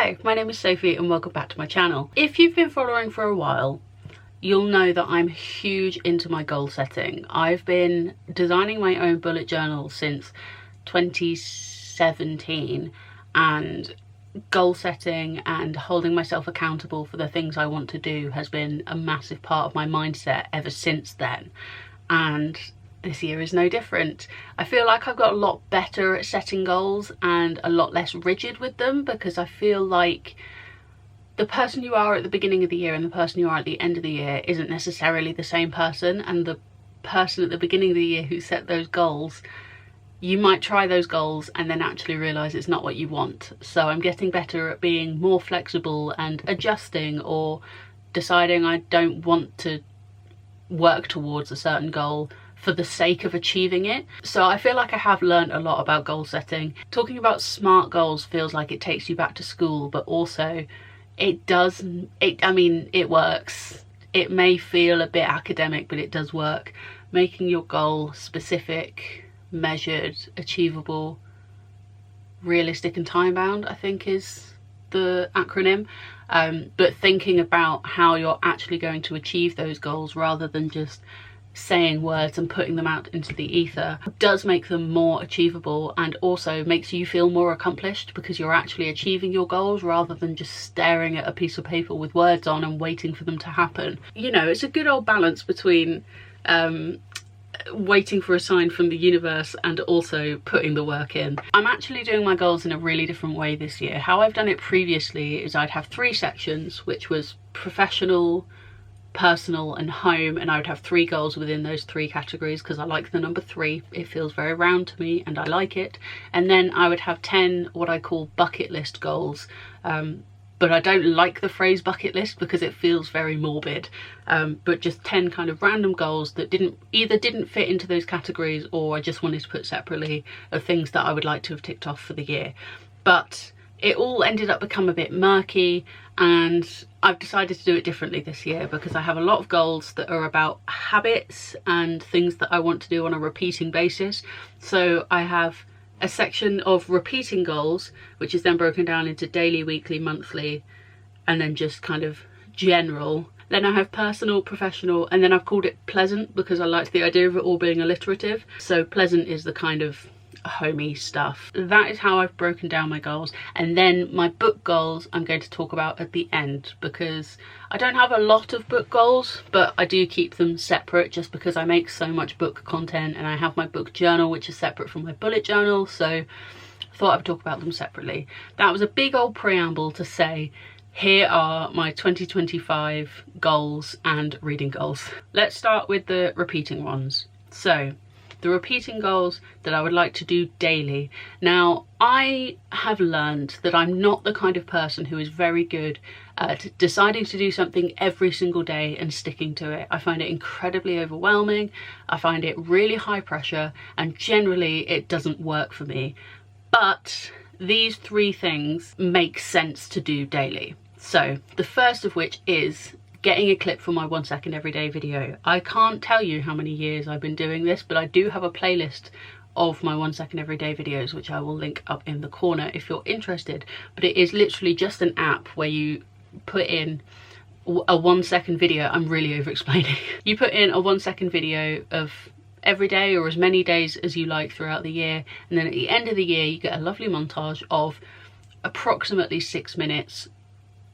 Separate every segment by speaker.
Speaker 1: Hi, my name is Sophie and welcome back to my channel. If you've been following for a while, you'll know that I'm huge into my goal setting. I've been designing my own bullet journal since 2017, and goal setting and holding myself accountable for the things I want to do has been a massive part of my mindset ever since then. And this year is no different. I feel like I've got a lot better at setting goals and a lot less rigid with them, because I feel like the person you are at the beginning of the year and the person you are at the end of the year isn't necessarily the same person, and the person at the beginning of the year who set those goals, you might try those goals and then actually realise it's not what you want. So I'm getting better at being more flexible and adjusting, or deciding I don't want to work towards a certain goal for the sake of achieving it. So I feel like I have learned a lot about goal setting. Talking about SMART goals feels like it takes you back to school, but also it works. It may feel a bit academic, but it does work. Making your goal specific, measured, achievable, realistic and time bound, I think is the acronym. But thinking about how you're actually going to achieve those goals rather than just saying words and putting them out into the ether does make them more achievable, and also makes you feel more accomplished because you're actually achieving your goals rather than just staring at a piece of paper with words on and waiting for them to happen. You know, it's a good old balance between waiting for a sign from the universe and also putting the work in. I'm actually doing my goals in a really different way this year. How I've done it previously is I'd have 3 sections, which was professional, personal and home, and I would have 3 goals within those 3 categories because I like the number 3. It feels very round to me and I like it. And then I would have 10 what I call bucket list goals, but I don't like the phrase bucket list because it feels very morbid, but just 10 kind of random goals that didn't fit into those categories, or I just wanted to put separately, of things that I would like to have ticked off for the year. But it all ended up becoming a bit murky, and I've decided to do it differently this year because I have a lot of goals that are about habits and things that I want to do on a repeating basis. So I have a section of repeating goals, which is then broken down into daily, weekly, monthly, and then just kind of general. Then I have personal, professional, and then I've called it pleasant because I liked the idea of it all being alliterative. So pleasant is the kind of homey stuff. That is how I've broken down my goals. And then my book goals I'm going to talk about at the end, because I don't have a lot of book goals, but I do keep them separate just because I make so much book content, and I have my book journal which is separate from my bullet journal, so I thought I'd talk about them separately. That was a big old preamble to say here are my 2025 goals and reading goals. Let's start with the repeating ones. So the repeating goals that I would like to do daily. Now, I have learned that I'm not the kind of person who is very good at deciding to do something every single day and sticking to it. I find it incredibly overwhelming. I find it really high pressure, and generally it doesn't work for me. But these 3 things make sense to do daily. So the first of which is getting a clip from my 1 second everyday video. I can't tell you how many years I've been doing this, but I do have a playlist of my 1 second everyday videos, which I will link up in the corner if you're interested. But it is literally just an app where you put in a 1 second video. I'm really over explaining. You put in a 1 second video of every day or as many days as you like throughout the year, and then at the end of the year you get a lovely montage of approximately 6 minutes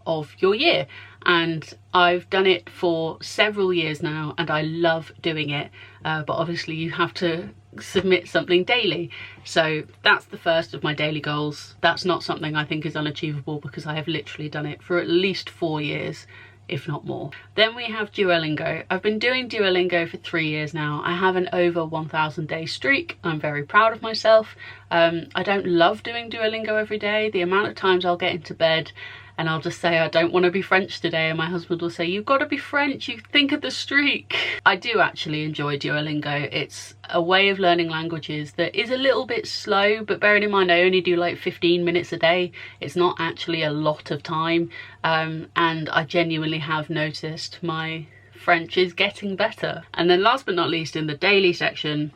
Speaker 1: of your year. And I've done it for several years now and I love doing it, but obviously you have to submit something daily. So that's the first of my daily goals. That's not something I think is unachievable because I have literally done it for at least 4 years, if not more. Then we have Duolingo. I've been doing Duolingo for 3 years now. I have an over 1,000 day streak. I'm very proud of myself. I don't love doing Duolingo every day. The amount of times I'll get into bed and I'll just say I don't want to be French today, and my husband will say, you've got to be French, you think of the streak. I do actually enjoy Duolingo. It's a way of learning languages that is a little bit slow, but bearing in mind I only do like 15 minutes a day. It's not actually a lot of time, and I genuinely have noticed my French is getting better. And then last but not least, in the daily section,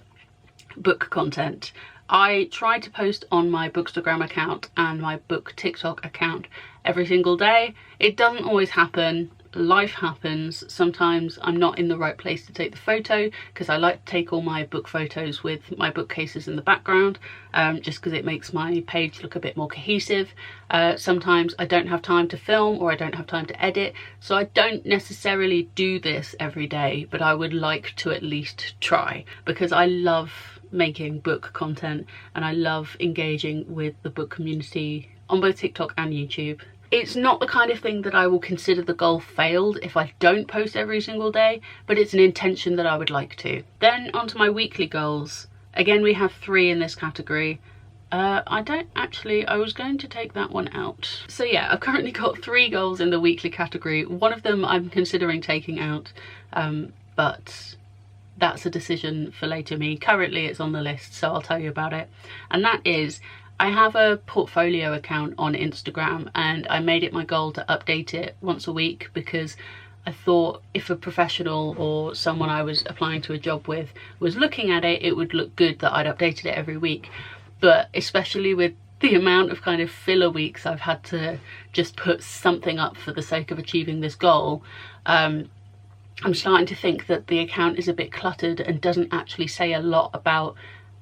Speaker 1: book content. I try to post on my Bookstagram account and my book TikTok account every single day. It doesn't always happen. Life happens. Sometimes I'm not in the right place to take the photo, because I like to take all my book photos with my bookcases in the background, just because it makes my page look a bit more cohesive. Sometimes I don't have time to film, or I don't have time to edit, so I don't necessarily do this every day, but I would like to at least try, because I love making book content and I love engaging with the book community on both TikTok and YouTube. It's not the kind of thing that I will consider the goal failed if I don't post every single day, but it's an intention that I would like to. Then onto my weekly goals. Again, we have 3 in this category. I was going to take that one out. So yeah, I've currently got 3 goals in the weekly category. One of them I'm considering taking out, but that's a decision for later me. Currently it's on the list, so I'll tell you about it. And that is, I have a portfolio account on Instagram, and I made it my goal to update it once a week, because I thought if a professional or someone I was applying to a job with was looking at it, it would look good that I'd updated it every week. But especially with the amount of kind of filler weeks I've had to just put something up for the sake of achieving this goal, I'm starting to think that the account is a bit cluttered and doesn't actually say a lot about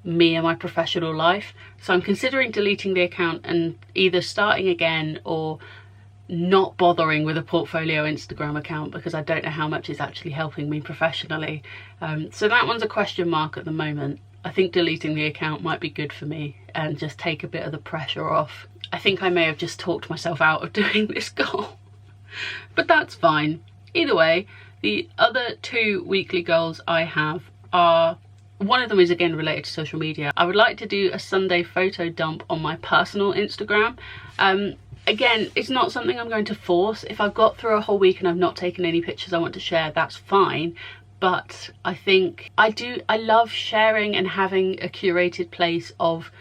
Speaker 1: me and my professional life. So I'm considering deleting the account and either starting again or not bothering with a portfolio Instagram account, because I don't know how much it's actually helping me professionally. So that one's a question mark at the moment. I think deleting the account might be good for me and just take a bit of the pressure off. I think I may have just talked myself out of doing this goal, but that's fine. Either way, the other 2 weekly goals I have are, one of them is again related to social media. I would like to do a Sunday photo dump on my personal Instagram. Again, it's not something I'm going to force. If I've got through a whole week and I've not taken any pictures I want to share, that's fine. But I think I love sharing and having a curated place of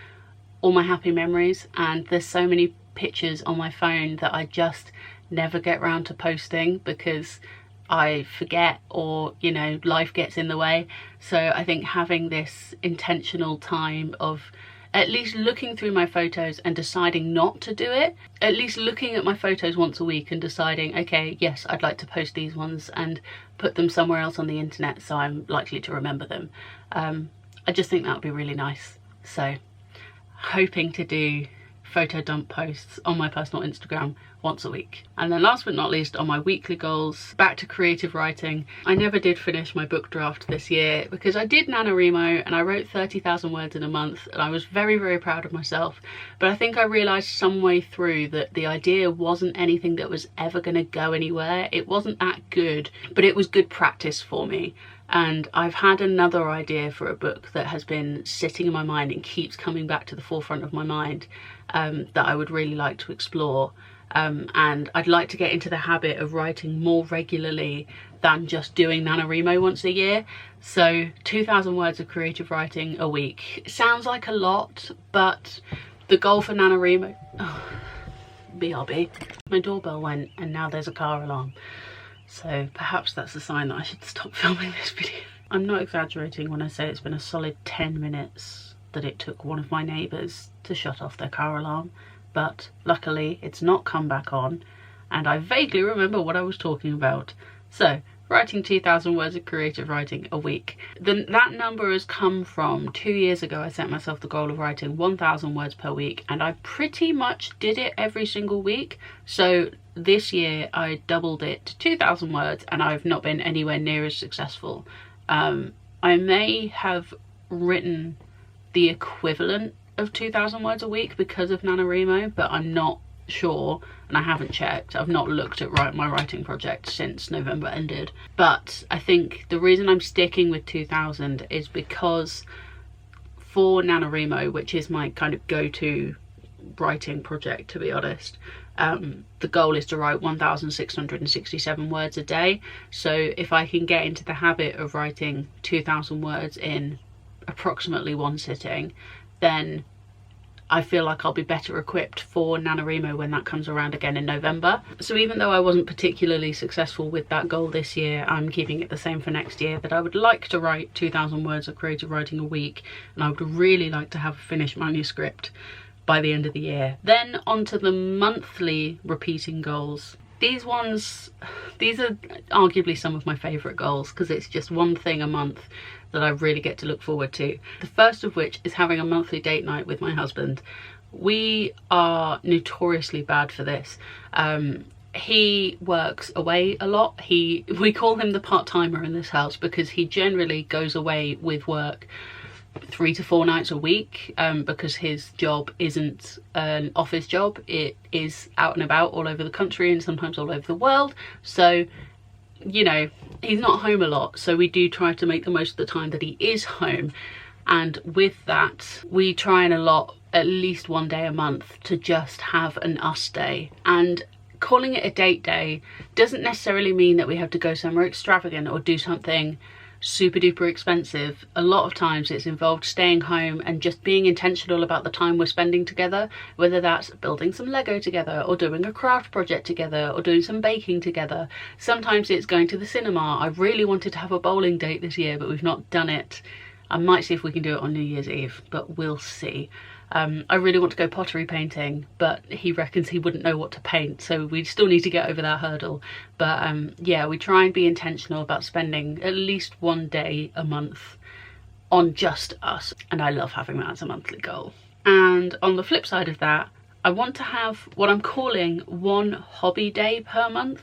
Speaker 1: all my happy memories, and there's so many pictures on my phone that I just never get round to posting because I forget, or you know, life gets in the way. So I think having this intentional time of at least looking through my photos and deciding not to do it, at least looking at my photos once a week and deciding, okay, yes, I'd like to post these ones and put them somewhere else on the internet so I'm likely to remember them. I just think that would be really nice. So hoping to do photo dump posts on my personal Instagram once a week. And then last but not least, on my weekly goals, back to creative writing. I never did finish my book draft this year because I did NaNoWriMo and I wrote 30,000 words in a month, and I was very, very proud of myself. But I think I realised some way through that the idea wasn't anything that was ever going to go anywhere. It wasn't that good, but it was good practice for me. And I've had another idea for a book that has been sitting in my mind and keeps coming back to the forefront of my mind, that I would really like to explore. And I'd like to get into the habit of writing more regularly than just doing NaNoWriMo once a year. So 2,000 words of creative writing a week sounds like a lot, but the goal for NaNoWriMo... Oh, BRB. My doorbell went and now there's a car alarm. So perhaps that's a sign that I should stop filming this video. I'm not exaggerating when I say it's been a solid 10 minutes that it took one of my neighbours to shut off their car alarm. But luckily it's not come back on and I vaguely remember what I was talking about. So writing 2,000 words of creative writing a week. That number has come from 2 years ago. I set myself the goal of writing 1,000 words per week and I pretty much did it every single week. So this year I doubled it to 2,000 words and I've not been anywhere near as successful. I may have written the equivalent of 2,000 words a week because of NaNoWriMo, but I'm not sure and I haven't checked. I've not looked at my writing project since November ended. But I think the reason I'm sticking with 2,000 is because for NaNoWriMo, which is my kind of go-to writing project, to be honest, the goal is to write 1,667 words a day. So if I can get into the habit of writing 2,000 words in approximately one sitting, then I feel like I'll be better equipped for NaNoWriMo when that comes around again in November. So even though I wasn't particularly successful with that goal this year, I'm keeping it the same for next year, that I would like to write 2,000 words of creative writing a week, and I would really like to have a finished manuscript by the end of the year. Then onto the monthly repeating goals. These are arguably some of my favourite goals because it's just one thing a month that I really get to look forward to. The first of which is having a monthly date night with my husband. We are notoriously bad for this. He works away a lot. We call him the part-timer in this house because he generally goes away with work 3 to 4 nights a week, because his job isn't an office job. It is out and about all over the country and sometimes all over the world. So, you know, he's not home a lot. So we do try to make the most of the time that he is home. And with that, we try and allot at least one day a month to just have an us day. And calling it a date day doesn't necessarily mean that we have to go somewhere extravagant or do something super duper expensive. A lot of times it's involved staying home and just being intentional about the time we're spending together, whether that's building some Lego together or doing a craft project together or doing some baking together. Sometimes it's going to the cinema. I really wanted to have a bowling date this year, but we've not done it. I might see if we can do it on New Year's Eve, but we'll see. I really want to go pottery painting, but he reckons he wouldn't know what to paint, so we still need to get over that hurdle. But yeah, we try and be intentional about spending at least one day a month on just us, and I love having that as a monthly goal. And on the flip side of that, I want to have what I'm calling one hobby day per month.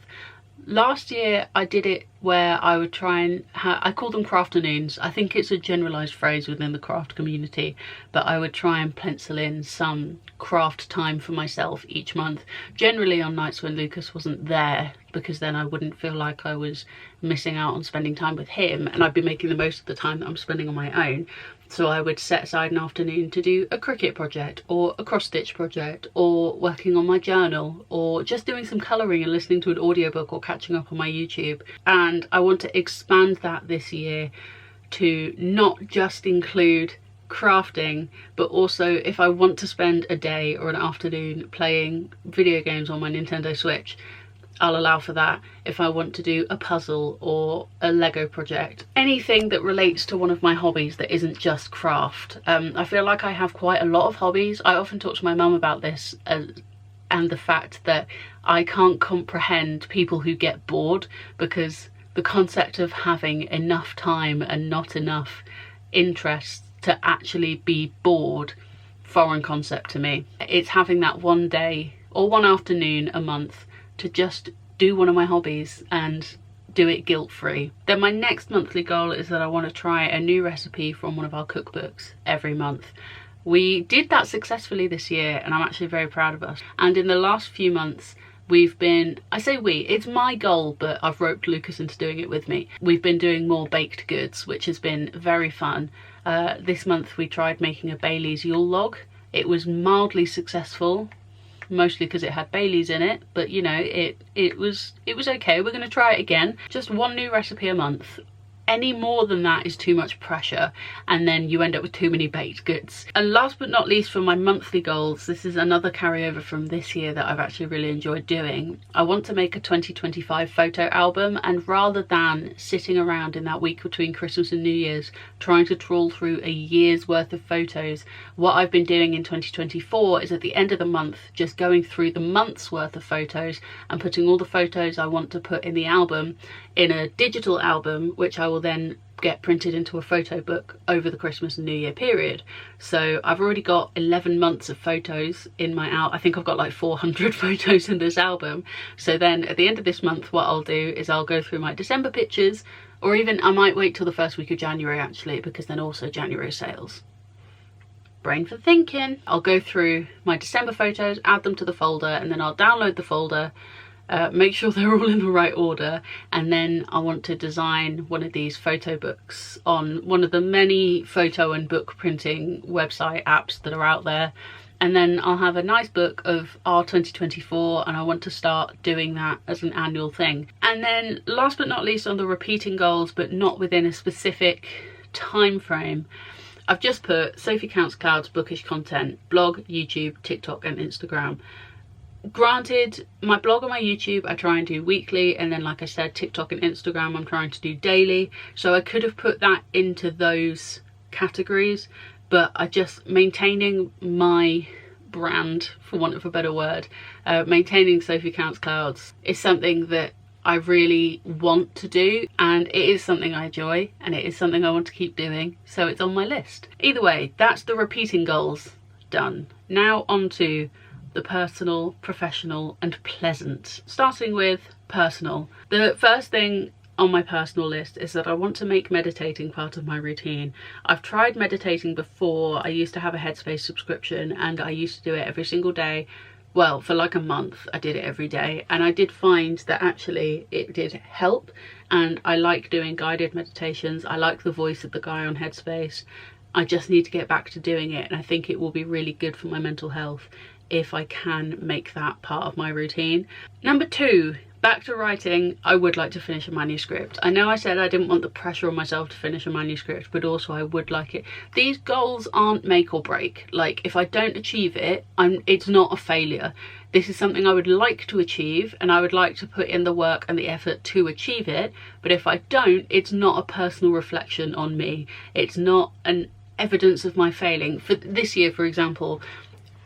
Speaker 1: Last year I did it where I would try and I call them crafternoons. I think it's a generalised phrase within the craft community, but I would try and pencil in some craft time for myself each month, generally on nights when Lucas wasn't there, because then I wouldn't feel like I was missing out on spending time with him, and I'd be making the most of the time that I'm spending on my own. So I would set aside an afternoon to do a Cricut project or a cross stitch project or working on my journal or just doing some colouring and listening to an audiobook or catching up on my YouTube. And I want to expand that this year to not just include crafting, but also if I want to spend a day or an afternoon playing video games on my Nintendo Switch, I'll allow for that. If I want to do a puzzle or a Lego project, anything that relates to one of my hobbies that isn't just craft. I feel like I have quite a lot of hobbies. I often talk to my mum about this and the fact that I can't comprehend people who get bored, because the concept of having enough time and not enough interest to actually be bored, foreign concept to me. It's having that one day or one afternoon a month to just do one of my hobbies and do it guilt-free. Then my next monthly goal is that I want to try a new recipe from one of our cookbooks every month. We did that successfully this year and I'm actually very proud of us. And in the last few months we've been, I say we, it's my goal, but I've roped Lucas into doing it with me. We've been doing more baked goods, which has been very fun. This month we tried making a Bailey's Yule log. It was mildly successful, mostly because it had Baileys in it, but you know, it was okay. We're going to try it again. Just one new recipe a month. Any more than that is too much pressure, and then you end up with too many baked goods. And last but not least, for my monthly goals, this is another carryover from this year that I've actually really enjoyed doing. I want to make a 2025 photo album, and rather than sitting around in that week between Christmas and New Year's trying to trawl through a year's worth of photos, what I've been doing in 2024 is at the end of the month just going through the month's worth of photos and putting all the photos I want to put in the album in a digital album, which I will then get printed into a photo book over the Christmas and New Year period. So I've already got 11 months of photos in my album. I think I've got like 400 photos in this album. So then at the end of this month, what I'll do is I'll go through my December pictures, or even I might wait till the first week of January actually, because then also January sales. Brain for thinking. I'll go through my December photos, add them to the folder, and then I'll download the folder, make sure they're all in the right order, and then I want to design one of these photo books on one of the many photo and book printing website apps that are out there. And then I'll have a nice book of our 2024, and I want to start doing that as an annual thing. And then last but not least, on the repeating goals, but not within a specific time frame, I've just put Sophie Counts Clouds bookish content, blog, YouTube, TikTok and Instagram. Granted, my blog and my YouTube I try and do weekly, and then like I said, TikTok and Instagram I'm trying to do daily, so I could have put that into those categories, but I just maintaining my brand, for want of a better word, maintaining Sophie Counts Clouds is something that I really want to do, and it is something I enjoy, and it is something I want to keep doing, so it's on my list. Either way, that's the repeating goals done. Now on to the personal, professional and pleasant. Starting with personal. The first thing on my personal list is that I want to make meditating part of my routine. I've tried meditating before. I used to have a Headspace subscription and I used to do it every single day. Well, for like a month I did it every day, and I did find that actually it did help, and I like doing guided meditations. I like the voice of the guy on Headspace. I just need to get back to doing it, and I think it will be really good for my mental health if I can make that part of my routine. Number 2, back to writing. I would like to finish a manuscript. I know I said I didn't want the pressure on myself to finish a manuscript, but also I would like it. These goals aren't make or break. Like, if I don't achieve it, it's not a failure. This is something I would like to achieve, and I would like to put in the work and the effort to achieve it, but if I don't, it's not a personal reflection on me. It's not an evidence of my failing. For this year, for example,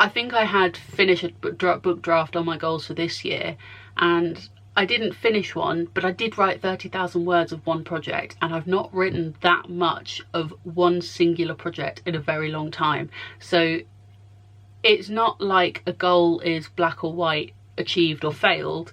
Speaker 1: I think I had finished a book draft on my goals for this year, and I didn't finish one, but I did write 30,000 words of one project, and I've not written that much of one singular project in a very long time. So it's not like a goal is black or white, achieved or failed.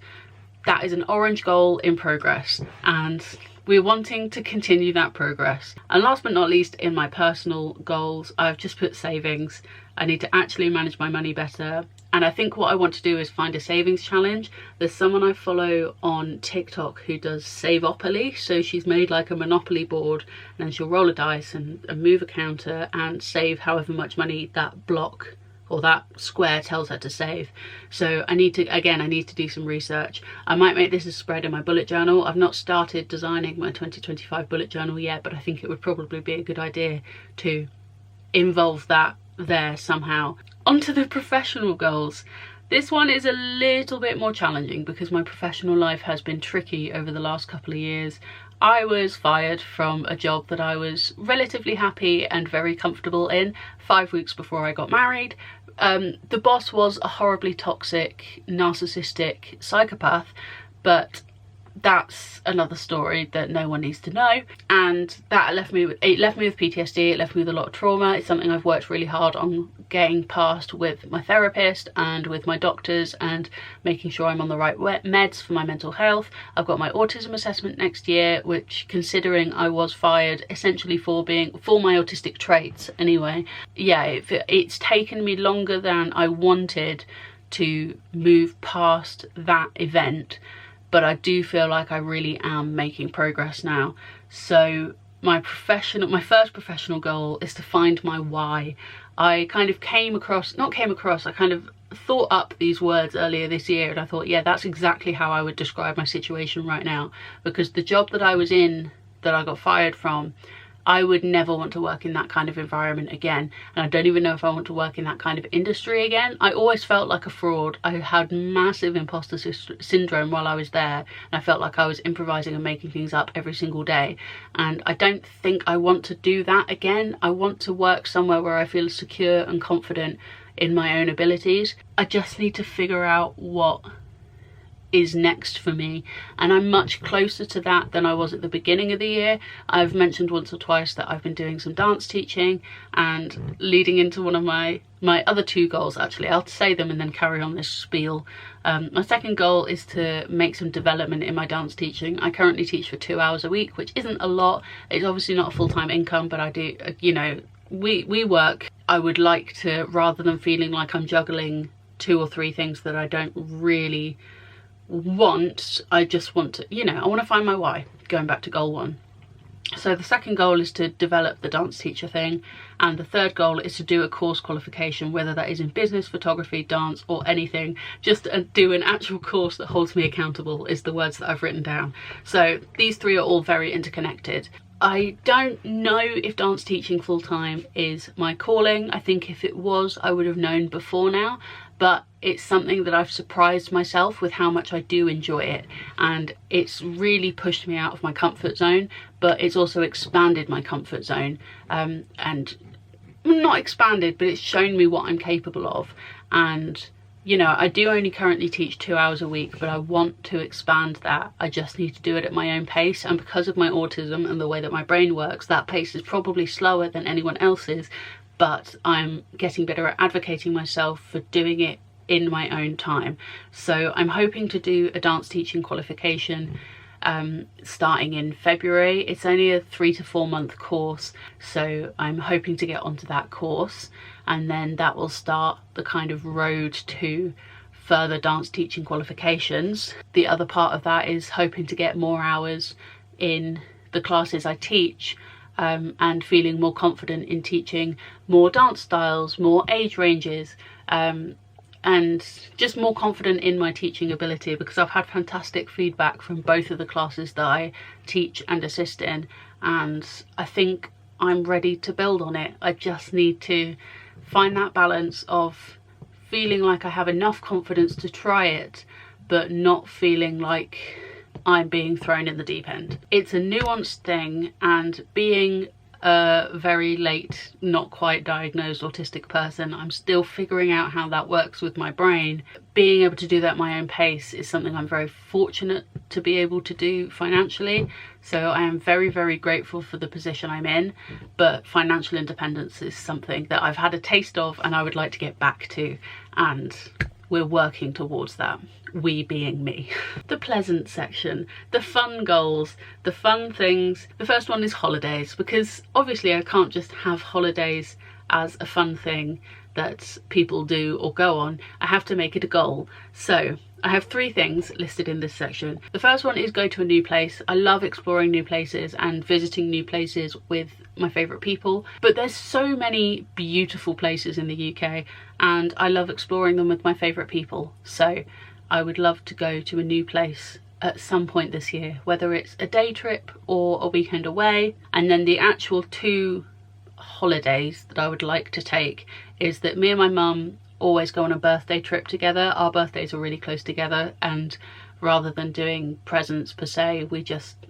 Speaker 1: That is an orange goal in progress, and we're wanting to continue that progress. And last but not least, in my personal goals, I've just put savings. I need to actually manage my money better, and I think what I want to do is find a savings challenge. There's someone I follow on TikTok who does Saveopoly, so she's made like a Monopoly board, and then she'll roll a dice and move a counter and save however much money that block or that square tells her to save. So I need to do some research. I might make this a spread in my bullet journal. I've not started designing my 2025 bullet journal yet, but I think it would probably be a good idea to involve that there somehow. Onto the professional goals. This one is a little bit more challenging because my professional life has been tricky over the last couple of years. I was fired from a job that I was relatively happy and very comfortable in 5 weeks before I got married. The boss was a horribly toxic, narcissistic psychopath, but that's another story that no one needs to know, and that left me with PTSD. It left me with a lot of trauma. It's something I've worked really hard on getting past with my therapist and with my doctors, and making sure I'm on the right meds for my mental health. I've got my autism assessment next year, which, considering I was fired essentially for my autistic traits anyway, yeah, it's taken me longer than I wanted to move past that event, but I do feel like I really am making progress now. So my first professional goal is to find my why. I kind of I kind of thought up these words earlier this year, and I thought, yeah, that's exactly how I would describe my situation right now, because the job that I was in, that I got fired from, I would never want to work in that kind of environment again, and I don't even know if I want to work in that kind of industry again. I always felt like a fraud. I had massive imposter syndrome while I was there, and I felt like I was improvising and making things up every single day, and I don't think I want to do that again. I want to work somewhere where I feel secure and confident in my own abilities. I just need to figure out what is next for me, and I'm much closer to that than I was at the beginning of the year. I've mentioned once or twice that I've been doing some dance teaching, and leading into one of my other 2 goals, actually, I'll say them and then carry on this spiel. My second goal is to make some development in my dance teaching. I currently teach for 2 hours a week, which isn't a lot. It's obviously not a full-time income, but I do, you know, we work. I would like to, rather than feeling like I'm juggling 2 or 3 things that I don't really want, I just want to, you know, I want to find my why, going back to goal 1. So the second goal is to develop the dance teacher thing, and the third goal is to do a course qualification, whether that is in business, photography, dance or anything. Just do an actual course that holds me accountable is the words that I've written down. So these 3 are all very interconnected. I don't know if dance teaching full-time is my calling. I think if it was, I would have known before now, but it's something that I've surprised myself with how much I do enjoy it, and it's really pushed me out of my comfort zone, but it's also expanded my comfort zone, and not expanded, but it's shown me what I'm capable of. And you know, I do only currently teach 2 hours a week, but I want to expand that. I just need to do it at my own pace, and because of my autism and the way that my brain works, that pace is probably slower than anyone else's, but I'm getting better at advocating myself for doing it in my own time. So I'm hoping to do a dance teaching qualification starting in February. It's only a 3 to 4 month course, so I'm hoping to get onto that course, and then that will start the kind of road to further dance teaching qualifications. The other part of that is hoping to get more hours in the classes I teach, and feeling more confident in teaching more dance styles, more age ranges, and just more confident in my teaching ability, because I've had fantastic feedback from both of the classes that I teach and assist in, and I think I'm ready to build on it. I just need to find that balance of feeling like I have enough confidence to try it, but not feeling like I'm being thrown in the deep end. It's a nuanced thing, and being a very late, not quite diagnosed autistic person, I'm still figuring out how that works with my brain. Being able to do that at my own pace is something I'm very fortunate to be able to do financially, so I am very, very grateful for the position I'm in, but financial independence is something that I've had a taste of and I would like to get back to, and we're working towards that. We being me. The pleasant section, the fun goals, the fun things. The first one is holidays, because obviously I can't just have holidays as a fun thing that people do or go on. I have to make it a goal. So I have 3 things listed in this section. The first one is go to a new place. I love exploring new places and visiting new places with my favourite people, but there's so many beautiful places in the UK and I love exploring them with my favourite people. So I would love to go to a new place at some point this year, whether it's a day trip or a weekend away. And then the actual 2 holidays that I would like to take is that me and my mum always go on a birthday trip together. Our birthdays are really close together, and rather than doing presents per se,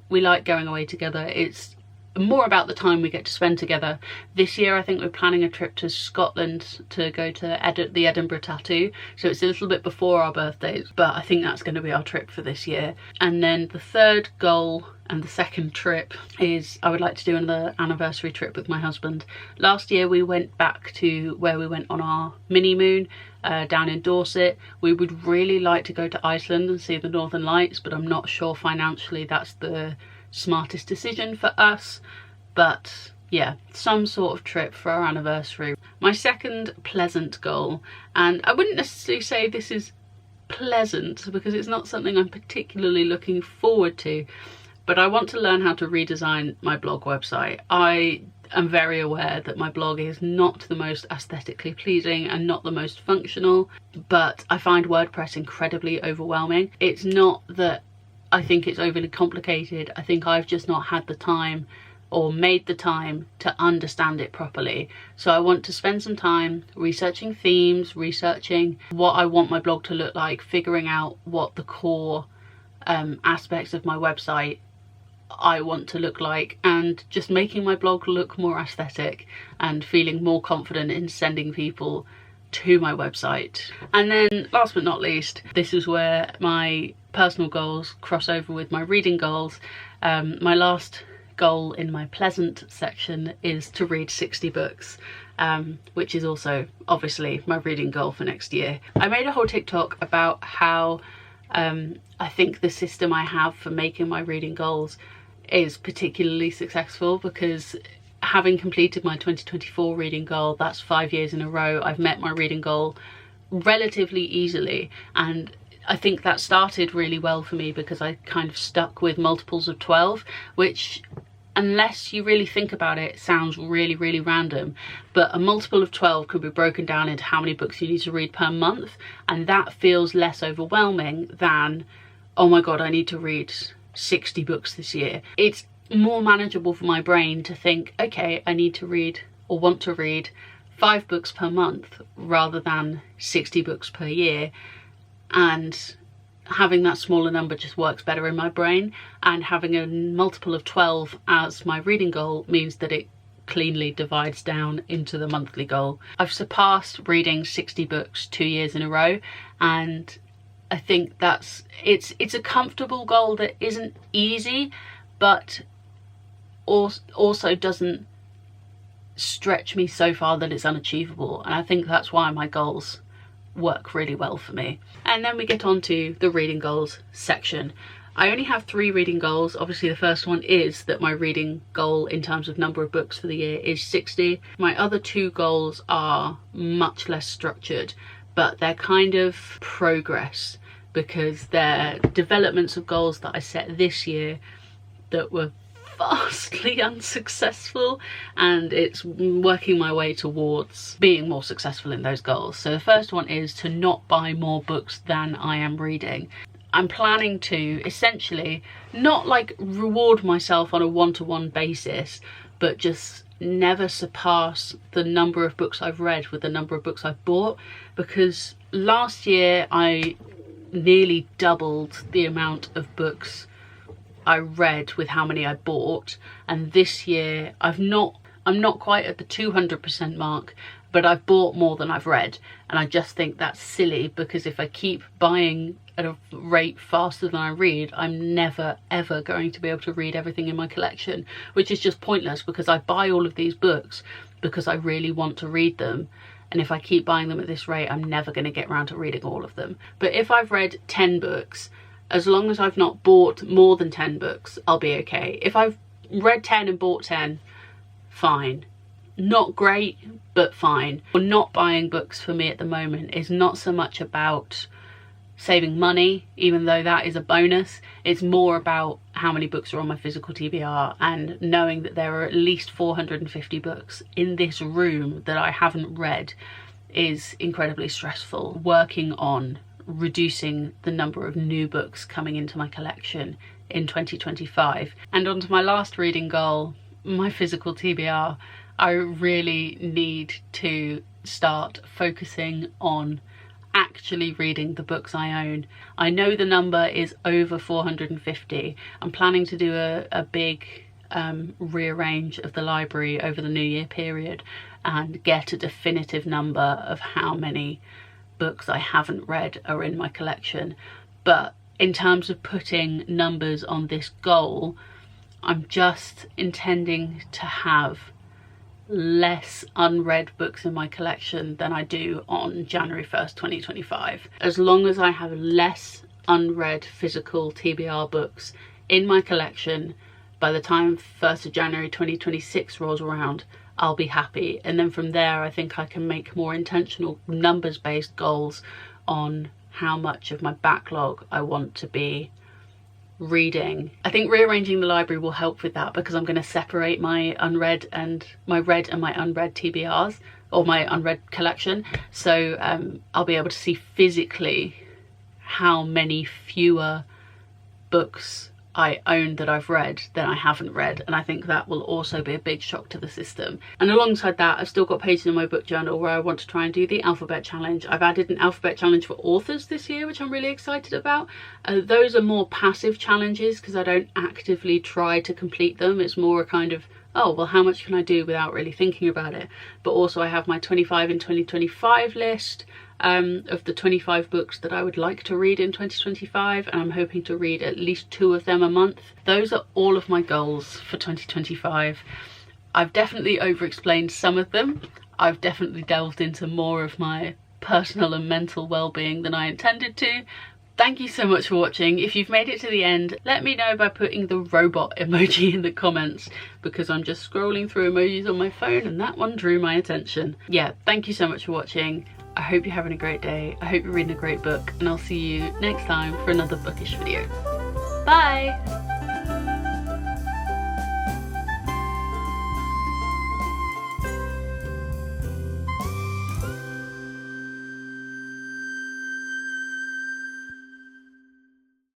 Speaker 1: we like going away together. It's more about the time we get to spend together. This year I think we're planning a trip to Scotland to go to the Edinburgh Tattoo, so it's a little bit before our birthdays, but I think that's going to be our trip for this year. And then the third goal and the second trip is I would like to do another anniversary trip with my husband. Last year we went back to where we went on our mini moon down in Dorset. We would really like to go to Iceland and see the Northern Lights, but I'm not sure financially that's the smartest decision for us. But yeah, some sort of trip for our anniversary. My second pleasant goal, and I wouldn't necessarily say this is pleasant because it's not something I'm particularly looking forward to, but I want to learn how to redesign my blog website. I am very aware that my blog is not the most aesthetically pleasing and not the most functional, but I find WordPress incredibly overwhelming. It's not that I think it's overly complicated, I think I've just not had the time or made the time to understand it properly. So I want to spend some time researching themes, researching what I want my blog to look like, figuring out what the core aspects of my website I want to look like, and just making my blog look more aesthetic and feeling more confident in sending people to my website. And then last but not least, this is where my personal goals cross over with my reading goals. My last goal in my pleasant section is to read 60 books, which is also obviously my reading goal for next year. I made a whole TikTok about how I think the system I have for making my reading goals is particularly successful, because having completed my 2024 reading goal, that's 5 years in a row, I've met my reading goal relatively easily. And I think that started really well for me because I kind of stuck with multiples of 12, which, unless you really think about it, sounds really, really random. But a multiple of 12 could be broken down into how many books you need to read per month. And that feels less overwhelming than, oh my God, I need to read 60 books this year. It's more manageable for my brain to think, okay, I need to read or want to read 5 books per month rather than 60 books per year. And having that smaller number just works better in my brain, and having a multiple of 12 as my reading goal means that it cleanly divides down into the monthly goal. I've surpassed reading 60 books 2 years in a row, and I think it's a comfortable goal that isn't easy, but also doesn't stretch me so far that it's unachievable. And I think that's why my goals work really well for me. And then we get on to the reading goals section. I only have 3 reading goals. Obviously the first one is that my reading goal in terms of number of books for the year is 60. My other 2 goals are much less structured, but they're kind of progress, because they're developments of goals that I set this year that were vastly unsuccessful, and it's working my way towards being more successful in those goals. So the first one is to not buy more books than I am reading. I'm planning to essentially not like reward myself on a one-to-one basis, but just never surpass the number of books I've read with the number of books I've bought, because last year I nearly doubled the amount of books I read with how many I bought, and this year I'm not quite at the 200% mark, but I've bought more than I've read. And I just think that's silly, because if I keep buying at a rate faster than I read, I'm never ever going to be able to read everything in my collection, which is just pointless, because I buy all of these books because I really want to read them. And if I keep buying them at this rate, I'm never going to get around to reading all of them. But if I've read 10 books, as long as I've not bought more than 10 books, I'll be okay. If I've read 10 and bought 10, fine. Not great, but fine. Not buying books for me at the moment is not so much about saving money, even though that is a bonus. It's more about how many books are on my physical TBR, and knowing that there are at least 450 books in this room that I haven't read is incredibly stressful. Working on reducing the number of new books coming into my collection in 2025. And on to my last reading goal, my physical TBR. I really need to start focusing on actually reading the books I own. I know the number is over 450. I'm planning to do a big rearrange of the library over the New Year period and get a definitive number of how many books I haven't read are in my collection. But in terms of putting numbers on this goal, I'm just intending to have less unread books in my collection than I do on January 1st, 2025. As long as I have less unread physical TBR books in my collection by the time 1st of January 2026 rolls around, I'll be happy. And then from there, I think I can make more intentional numbers-based goals on how much of my backlog I want to be reading. I think rearranging the library will help with that, because I'm going to separate my unread and my read and my unread TBRs, or my unread collection. So I'll be able to see physically how many fewer books I own that I've read than I haven't read, and I think that will also be a big shock to the system. And alongside that, I've still got pages in my book journal where I want to try and do the alphabet challenge. I've added an alphabet challenge for authors this year, which I'm really excited about. Those are more passive challenges because I don't actively try to complete them. It's more a kind of, oh well, how much can I do without really thinking about it. But also I have my 25 in 2025 list of the 25 books that I would like to read in 2025, and I'm hoping to read at least 2 of them a month. Those are all of my goals for 2025. I've definitely over-explained some of them. I've definitely delved into more of my personal and mental well-being than I intended to. Thank you so much for watching. If you've made it to the end, let me know by putting the robot emoji in the comments, because I'm just scrolling through emojis on my phone and that one drew my attention. Yeah, thank you so much for watching. I hope you're having a great day. I hope you're reading a great book, and I'll see you next time for another bookish video. Bye!